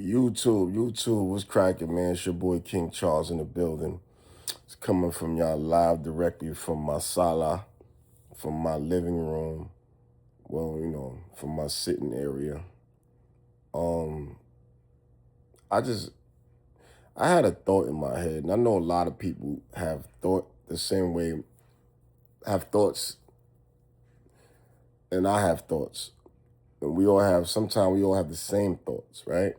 YouTube, what's cracking, man? It's your boy King Charles in the building. It's coming from y'all live directly from my sala, from my living room. Well, from my sitting area. Um, I just I had a thought in my head, and I know a lot of people have thought the same way, have thoughts, and I have thoughts. And sometimes we all have the same thoughts, right?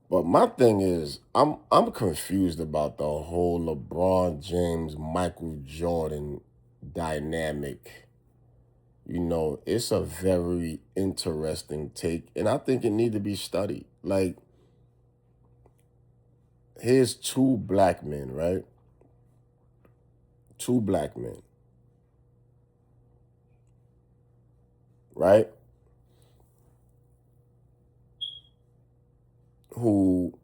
But my thing is, I'm confused about the whole LeBron James, Michael Jordan dynamic. It's a very interesting take, and I think it need to be studied. Like, here's two black men, right? Two black men, right? Who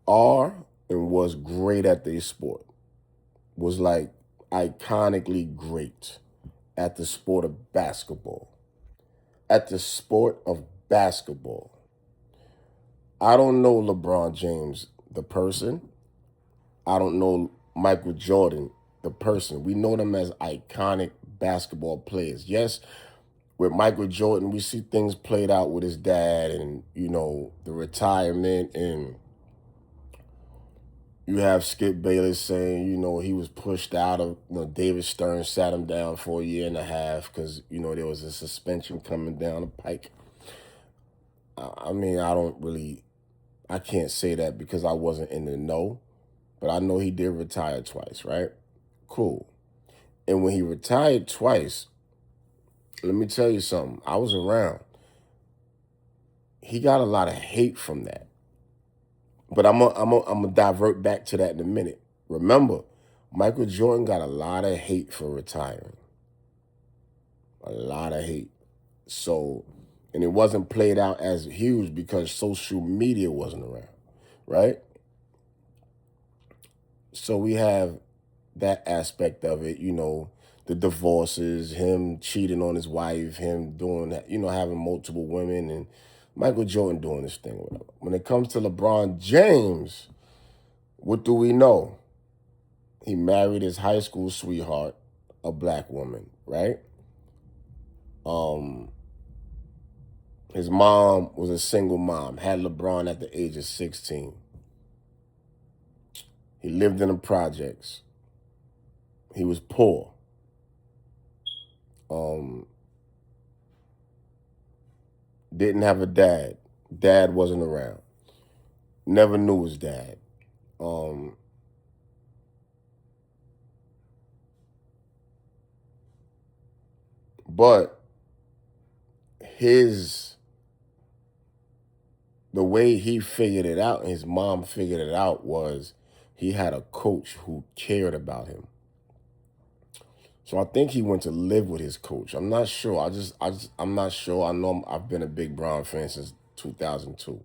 are and was great at their sport. Was like iconically great at the sport of basketball. At the sport of basketball. I don't know LeBron James, the person. I don't know Michael Jordan, the person. We know them as iconic basketball players. Yes, with Michael Jordan, we see things played out with his dad and, the retirement. And you have Skip Bayless saying, he was pushed out of, David Stern sat him down for a year and a half because, there was a suspension coming down the pike. I mean, I can't say that because I wasn't in the know, but I know he did retire twice, right? Cool. And when he retired twice, let me tell you something. I was around. He got a lot of hate from that. But I'm gonna divert back to that in a minute. Remember, Michael Jordan got a lot of hate for retiring. A lot of hate. So, and it wasn't played out as huge because social media wasn't around, right? So we have that aspect of it, the divorces, him cheating on his wife, him doing that, having multiple women, and Michael Jordan doing this thing, whatever. When it comes to LeBron James, what do we know? He married his high school sweetheart, a black woman, right? Um, his mom was a single mom, had LeBron at the age of 16. He lived in the projects. He was poor. Um, didn't have a dad. Dad wasn't around. Never knew his dad. Um, but his the way he figured it out, and his mom figured it out, was he had a coach who cared about him. So I think he went to live with his coach. I'm not sure. I'm not sure. I know I've been a big Brown fan since 2002.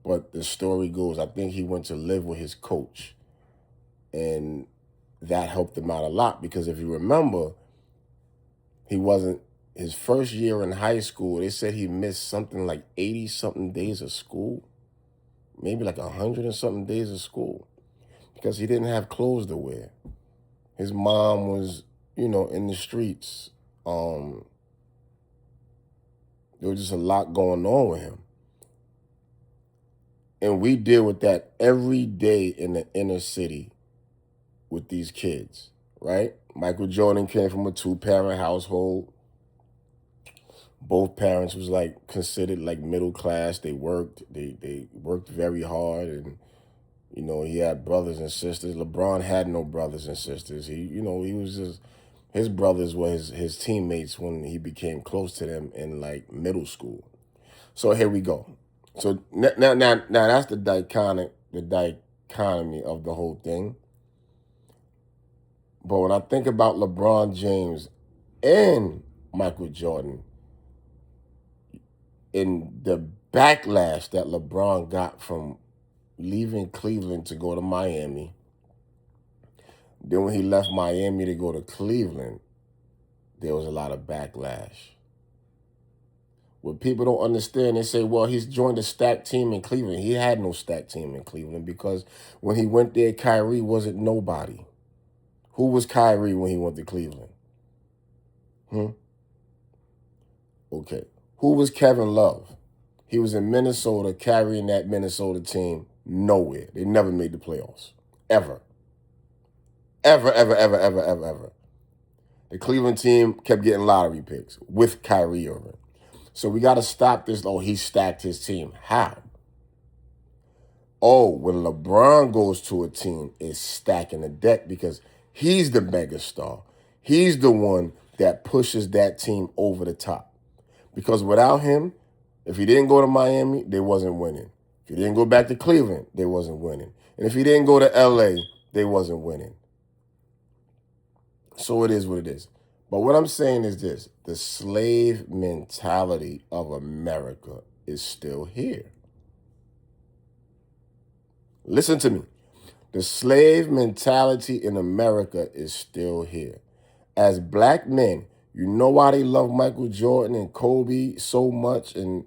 But the story goes, I think he went to live with his coach. And that helped him out a lot because if you remember, he wasn't, his first year in high school, they said he missed something like 80 something days of school, maybe like 100 and something days of school because he didn't have clothes to wear. His mom was, in the streets. There was just a lot going on with him. And we deal with that every day in the inner city with these kids, right? Michael Jordan came from a two-parent household. Both parents was like considered like middle class. They worked. They worked very hard, and he had brothers and sisters. LeBron had no brothers and sisters. He was just, his brothers were his teammates when he became close to them in like middle school. So here we go. So now that's the dichotomy of the whole thing. But when I think about LeBron James and Michael Jordan, in the backlash that LeBron got from leaving Cleveland to go to Miami, then when he left Miami to go to Cleveland, there was a lot of backlash. What people don't understand, they say, well, he's joined a stacked team in Cleveland. He had no stacked team in Cleveland because when he went there, Kyrie wasn't nobody. Who was Kyrie when he went to Cleveland? Hmm? Okay. Who was Kevin Love? He was in Minnesota carrying that Minnesota team nowhere. They never made the playoffs. Ever. Ever, ever, ever, ever, ever, ever. The Cleveland team kept getting lottery picks with Kyrie Irving. So we got to stop this. Oh, he stacked his team. How? Oh, when LeBron goes to a team, it's stacking the deck because he's the megastar. He's the one that pushes that team over the top. Because without him, if he didn't go to Miami, they wasn't winning. If he didn't go back to Cleveland, they wasn't winning. And if he didn't go to LA, they wasn't winning. So it is what it is. But what I'm saying is this: the slave mentality of America is still here. Listen to me. The slave mentality in America is still here. As black men, you know why they love Michael Jordan and Kobe so much, and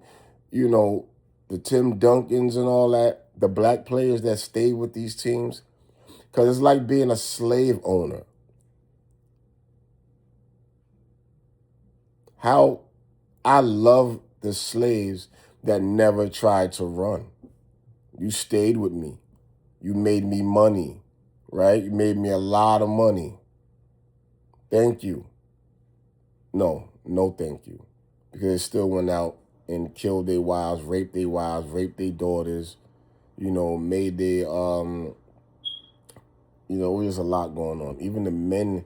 the Tim Duncans and all that, the black players that stay with these teams? Because it's like being a slave owner. How I love the slaves that never tried to run. You stayed with me. You made me money, right? You made me a lot of money. Thank you. No, thank you. Because they still went out and killed their wives, raped their daughters, made their, there's a lot going on. Even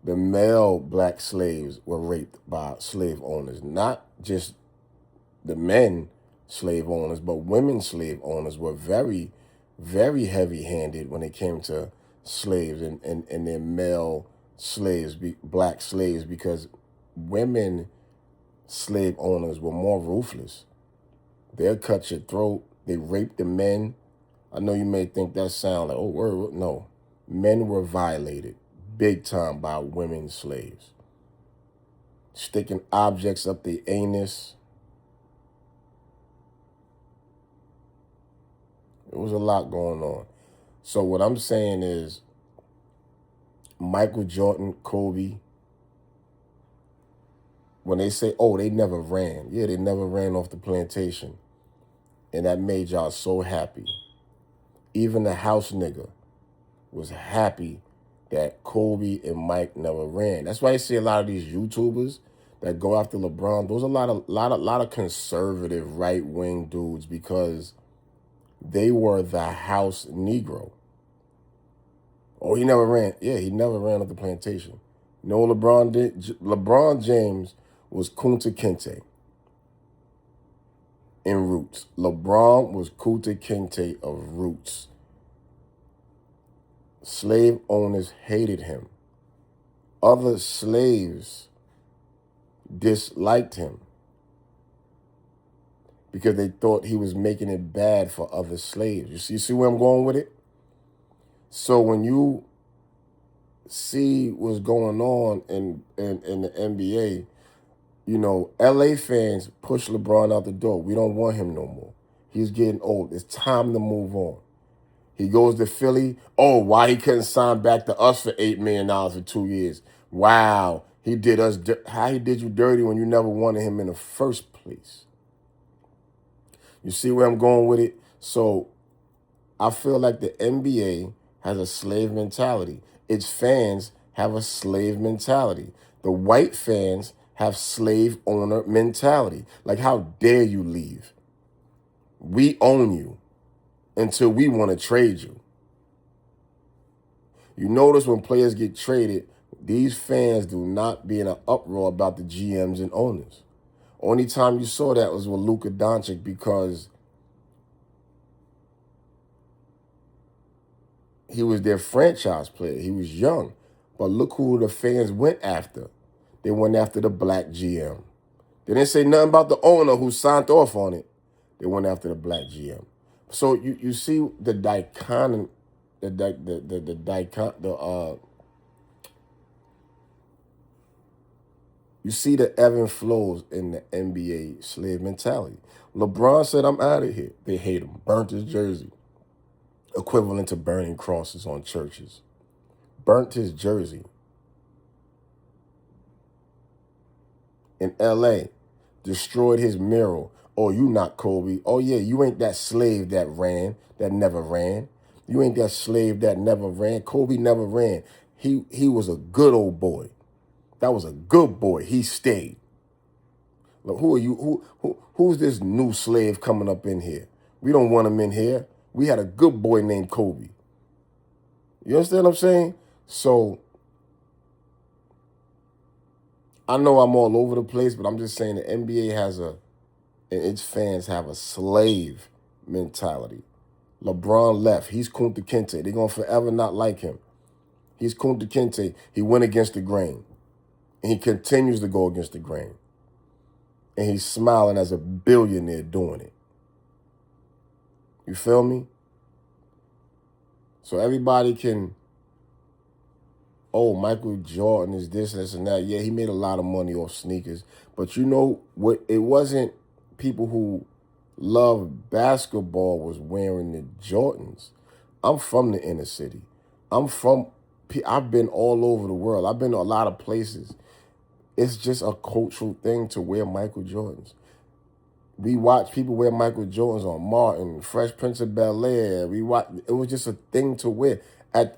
the male black slaves were raped by slave owners. Not just the men slave owners, but women slave owners were very, very heavy-handed when it came to slaves and their male slaves, black slaves, because women slave owners were more ruthless. They'll cut your throat. They raped the men. I know you may think that sound like, oh, word. No. Men were violated big time by women slaves. Sticking objects up their anus. It was a lot going on. So what I'm saying is Michael Jordan, Kobe, when they say, oh, they never ran. Yeah, they never ran off the plantation. And that made y'all so happy. Even the house nigga was happy that Kobe and Mike never ran. That's why you see a lot of these YouTubers that go after LeBron. Those are a lot of conservative right-wing dudes because they were the house Negro. Oh, he never ran. Yeah, he never ran off the plantation. You know what LeBron did? LeBron James was Kunta Kinte in Roots. LeBron was Kunta Kinte of Roots. Slave owners hated him. Other slaves disliked him because they thought he was making it bad for other slaves. You see where I'm going with it? So when you see what's going on in the NBA, LA fans push LeBron out the door. We don't want him no more. He's getting old. It's time to move on. He goes to Philly. Oh, why he couldn't sign back to us for $8 million for 2 years? Wow, he did us. How he did you dirty when you never wanted him in the first place? You see where I'm going with it? So I feel like the NBA has a slave mentality. Its fans have a slave mentality. The white fans have slave owner mentality. Like, how dare you leave? We own you until we want to trade you. You notice when players get traded, these fans do not be in an uproar about the GMs and owners. Only time you saw that was with Luka Doncic because he was their franchise player. He was young. But look who the fans went after. They went after the black GM. They didn't say nothing about the owner who signed off on it. They went after the black GM. So you see the dichotomy, You see the ebb and flows in the NBA slave mentality. LeBron said, I'm out of here. They hate him. Burnt his jersey, equivalent to burning crosses on churches. Burnt his jersey. In LA, destroyed his mural. Oh, you not Kobe. Oh, yeah, you ain't that slave that never ran. You ain't that slave that never ran. Kobe never ran. He was a good old boy. That was a good boy. He stayed. Look, who are you? Who's this new slave coming up in here? We don't want him in here. We had a good boy named Kobe. You understand what I'm saying? So I know I'm all over the place, but I'm just saying the NBA and its fans have a slave mentality. LeBron left. He's Kunta Kinte. They're going to forever not like him. He's Kunta Kinte. He went against the grain. And he continues to go against the grain. And he's smiling as a billionaire doing it. You feel me? So everybody can, oh, Michael Jordan is this, and that. Yeah, he made a lot of money off sneakers. But you know what? It wasn't people who love basketball was wearing the Jordans. I'm from the inner city. I've been all over the world. I've been to a lot of places. It's just a cultural thing to wear Michael Jordans. We watch people wear Michael Jordans on Martin, Fresh Prince of Bel-Air. It was just a thing to wear.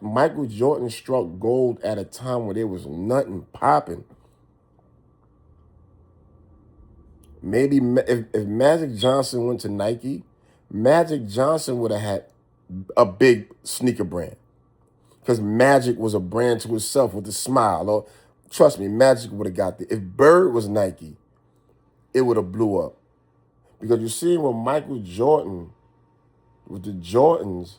Michael Jordan struck gold at a time where there was nothing popping. Maybe if Magic Johnson went to Nike, Magic Johnson would have had a big sneaker brand. Because Magic was a brand to itself with a smile. Or, trust me, Magic would have got there. If Bird was Nike, it would have blew up. Because you see, when Michael Jordan, with the Jordans,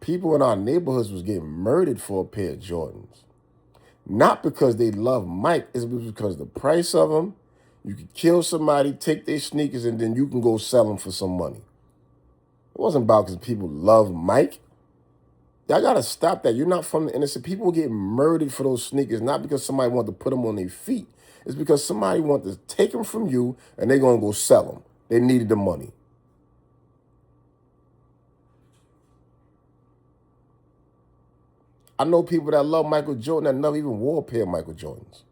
people in our neighborhoods was getting murdered for a pair of Jordans. Not because they love Mike, it's because the price of them, you could kill somebody, take their sneakers, and then you can go sell them for some money. It wasn't about because people love Mike. Y'all got to stop that. You're not from the innocent. People were getting murdered for those sneakers, not because somebody wanted to put them on their feet. It's because somebody wanted to take them from you, and they're going to go sell them. They needed the money. I know people that love Michael Jordan that never even wore a pair of Michael Jordans.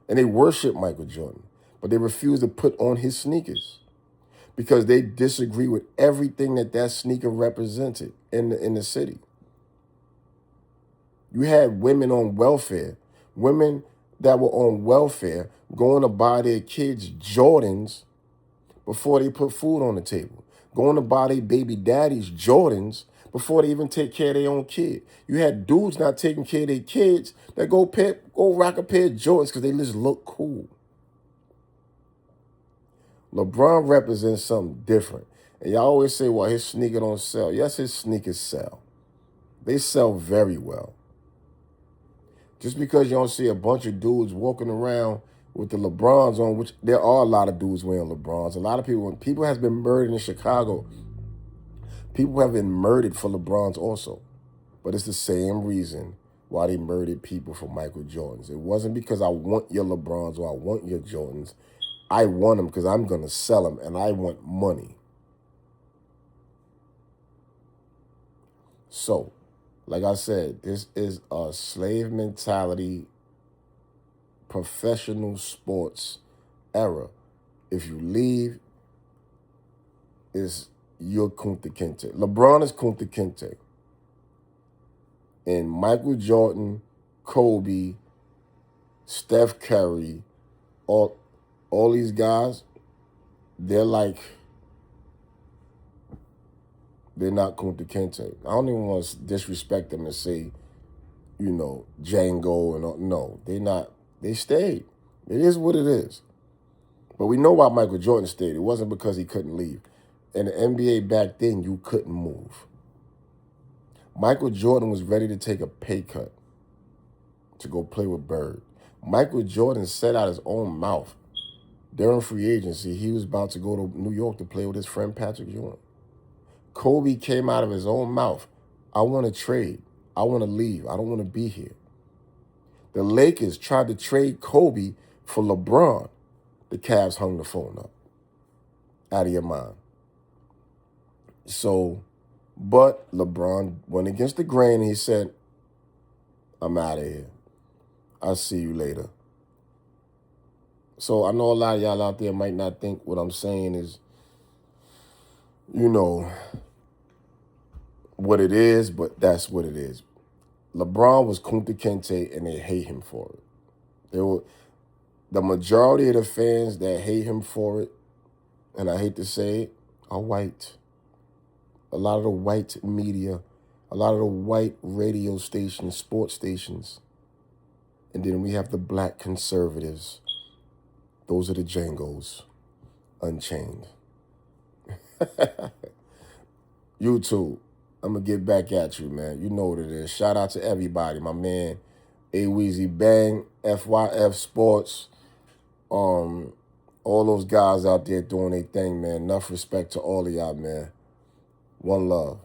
And they worship Michael Jordan. But they refuse to put on his sneakers because they disagree with everything that sneaker represented in the city. You had women on welfare, women that were on welfare going to buy their kids Jordans before they put food on the table, going to buy their baby daddies Jordans before they even take care of their own kid. You had dudes not taking care of their kids that go rock a pair of Jordans because they just look cool. LeBron represents something different. And y'all always say, well, his sneaker don't sell. Yes, his sneakers sell. They sell very well. Just because you don't see a bunch of dudes walking around with the LeBrons on, which there are a lot of dudes wearing LeBrons. A lot of people has been murdered in Chicago. People have been murdered for LeBrons also. But it's the same reason why they murdered people for Michael Jordans. It wasn't because I want your LeBrons or I want your Jordans. I want them because I'm going to sell them and I want money. So, like I said, this is a slave mentality, professional sports era. If you leave, you're Kunta Kinte. LeBron is Kunta Kinte. And Michael Jordan, Kobe, Steph Curry, all these guys, they're not Kunta Kinte. I don't even want to disrespect them and say, Django and all. No, they're not. They stayed. It is what it is. But we know why Michael Jordan stayed. It wasn't because he couldn't leave. In the NBA back then, you couldn't move. Michael Jordan was ready to take a pay cut to go play with Bird. Michael Jordan said out his own mouth during free agency he was about to go to New York to play with his friend Patrick Ewing. Kobe came out of his own mouth, I want to trade. I want to leave. I don't want to be here. The Lakers tried to trade Kobe For LeBron, the Cavs hung the phone up. Out of your mind. So, but LeBron went against the grain and he said, I'm out of here. I'll see you later. So I know a lot of y'all out there might not think what I'm saying is, what it is, but that's what it is. LeBron was Kunta Kinte and they hate him for it. The majority of the fans that hate him for it, and I hate to say it, are white. A lot of the white media, a lot of the white radio stations, sports stations. And then we have the black conservatives. Those are the Jangos, Unchained. YouTube, I'm going to get back at you, man. You know what it is. Shout out to everybody. My man, A-Weezy Bang, FYF Sports, all those guys out there doing their thing, man. Enough respect to all of y'all, man. One love.